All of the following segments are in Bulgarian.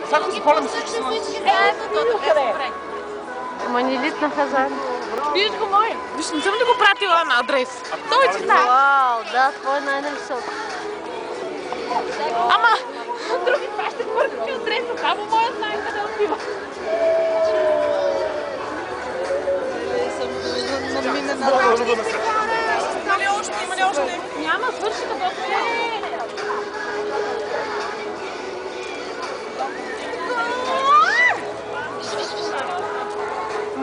Сега да запалим всички с нас. Ама ни литнаха заедно. Виждаш го моя? Виж, не съм да го пратила на адрес. Той че знае. Вау, да, твой е най-нависок. Ама, други това ще бъркат адреса, само моят знае къде отива. Има ли още? Няма, свърши да го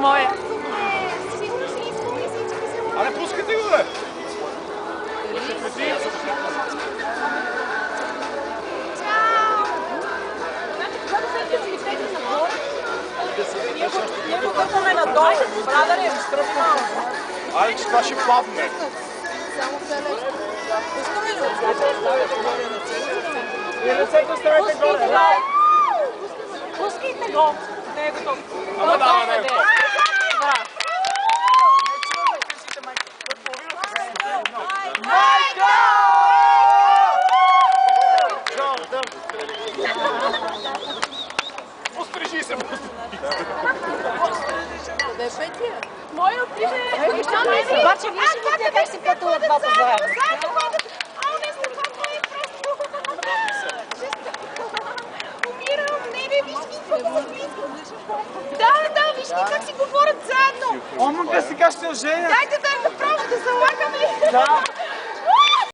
моя. Аре, пускайте го, бе! Ние го дърпаме надолу. Брадаре, стръпи малко. Айде, че това ще плавне. Пускайте го. Не е готов. Ама да, не е готов. Пострижи се, Да е петия. Моя отиде. Обаче виж ли те как си пътуват двата заедно? Умирам. Не, виж Да, виж как си говорят заедно. Омага сега ще оженя. Дайте да направо да залагаме. Да.